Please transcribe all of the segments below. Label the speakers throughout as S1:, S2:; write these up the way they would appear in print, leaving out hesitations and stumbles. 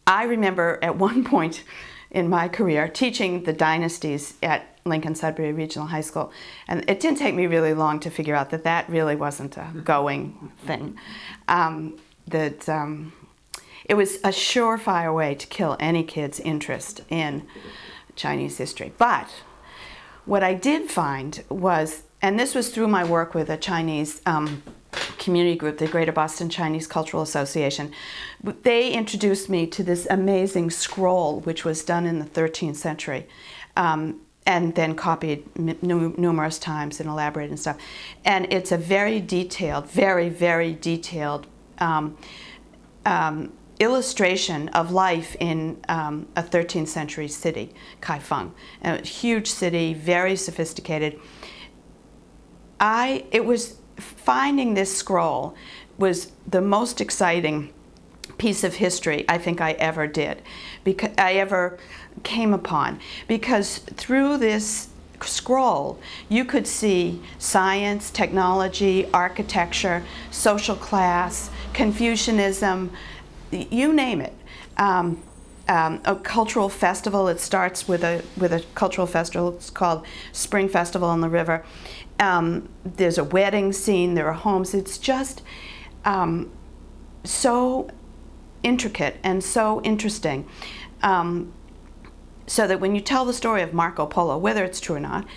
S1: I remember at one point in my career teaching the dynasties at Lincoln Sudbury Regional High School, and it didn't take me really long to figure out that that really wasn't a going thing. It was a surefire way to kill any kid's interest in Chinese history. But what I did find was, and this was through my work with a Chinese community group, the Greater Boston Chinese Cultural Association, they introduced me to this amazing scroll which was done in the 13th century and then copied numerous times and elaborated and stuff. And it's a very detailed, very, very detailed illustration of life in a 13th century city, Kaifeng. A huge city, very sophisticated. It was finding this scroll was the most exciting piece of history I think I ever did, because I ever came upon, because through this scroll you could see science, technology, architecture, social class, Confucianism, you name it. A cultural festival. It starts with a cultural festival. It's called Spring Festival on the River. There's a wedding scene. There are homes. It's just so intricate and so interesting. So that when you tell the story of Marco Polo, whether it's true or not,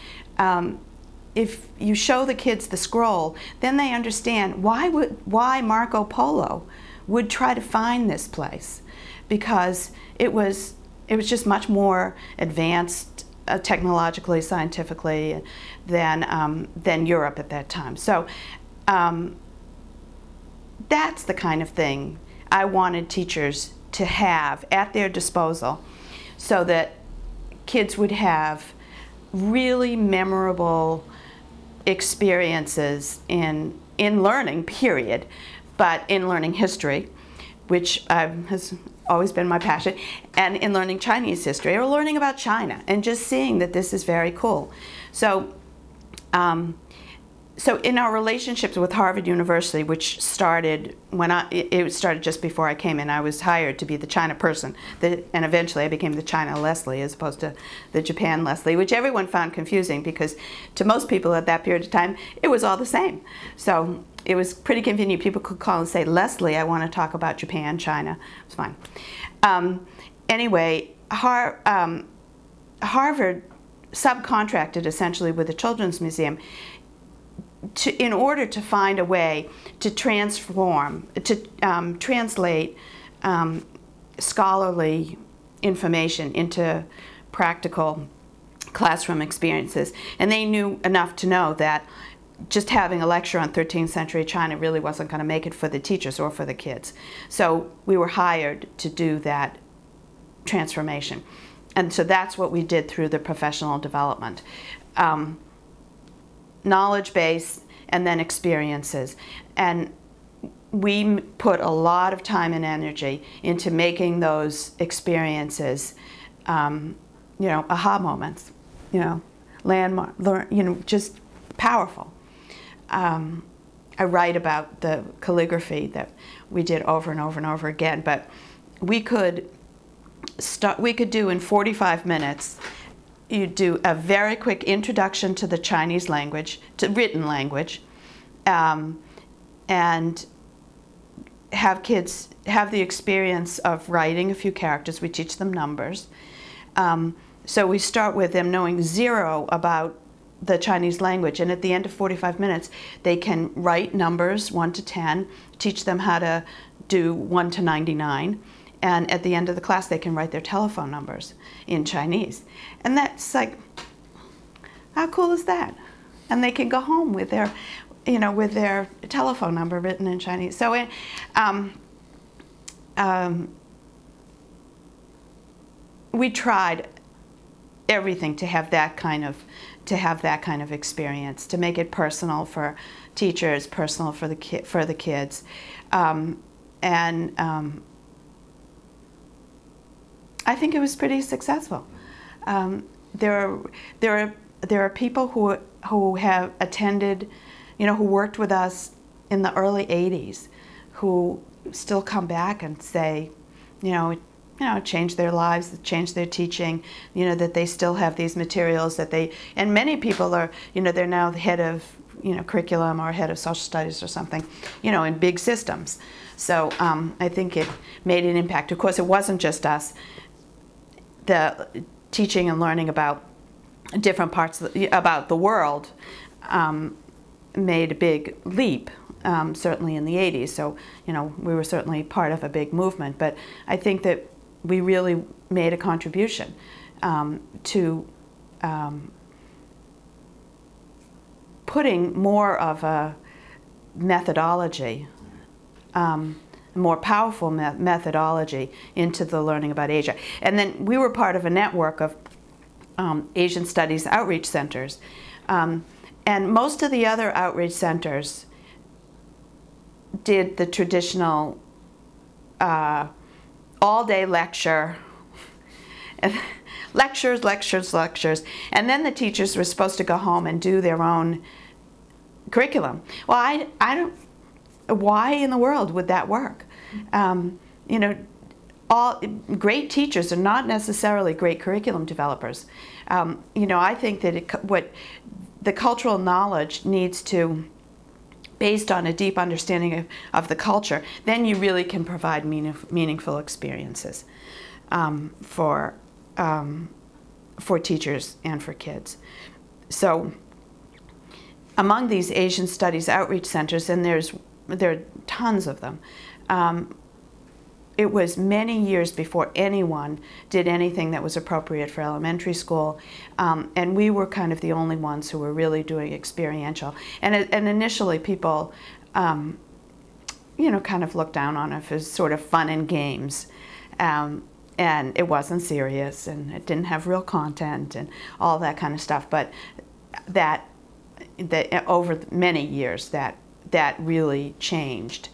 S1: if you show the kids the scroll, then they understand why Marco Polo would try to find this place, because it was just much more advanced technologically, scientifically than Europe at that time. So that's the kind of thing I wanted teachers to have at their disposal, so that kids would have really memorable experiences in learning, period, but in learning history, which has always been my passion, and in learning Chinese history, or learning about China, and just seeing that this is very cool. So, so in our relationships with Harvard University, which started when it started just before I came in. I was hired to be the China person, and eventually I became the China Leslie as opposed to the Japan Leslie, which everyone found confusing, because to most people at that period of time, it was all the same. So it was pretty convenient. People could call and say, Leslie, I want to talk about Japan, China. It's fine. Anyway, Harvard subcontracted essentially with the Children's Museum in order to find a way to translate scholarly information into practical classroom experiences. And they knew enough to know that just having a lecture on 13th century China really wasn't going to make it for the teachers or for the kids. So we were hired to do that transformation. And so that's what we did through the professional development. Knowledge base and then experiences. And we put a lot of time and energy into making those experiences, you know, aha moments, you know, landmark, you know, just powerful. I write about the calligraphy that we did over and over and over again, but we could do in 45 minutes. You do a very quick introduction to the Chinese language, to written language, and have kids have the experience of writing a few characters. We teach them numbers. So we start with them knowing zero about the Chinese language, and at the end of 45 minutes they can write numbers 1 to 10, teach them how to do 1 to 99, and at the end of the class they can write their telephone numbers in Chinese. And that's like, how cool is that? And they can go home with their, you know, with their telephone number written in Chinese. So we tried everything to have that kind of experience, to make it personal for teachers, personal for the kids, I think it was pretty successful. There are people who have attended, you know, who worked with us in the early '80s, who still come back and say, you know, changed their lives, changed their teaching, that they still have these materials and many people are, they're now the head of, curriculum or head of social studies or something, in big systems. So I think it made an impact. Of course, it wasn't just us. The teaching and learning about different parts about the world made a big leap, certainly in the 80s. So, we were certainly part of a big movement. But I think that we really made a contribution to putting more of a methodology, more powerful methodology into the learning about Asia. And then we were part of a network of Asian Studies outreach centers. And most of the other outreach centers did the traditional all-day lecture, and lectures, lectures, lectures, and then the teachers were supposed to go home and do their own curriculum. Well, I don't, why in the world would that work? All great teachers are not necessarily great curriculum developers. I think that what the cultural knowledge needs to, based on a deep understanding of the culture, then you really can provide meaningful experiences for teachers and for kids. So among these Asian Studies outreach centers, and there are tons of them, it was many years before anyone did anything that was appropriate for elementary school, and we were kind of the only ones who were really doing experiential. And initially people, kind of looked down on it as sort of fun and games, and it wasn't serious, and it didn't have real content and all that kind of stuff. But that over many years, that really changed.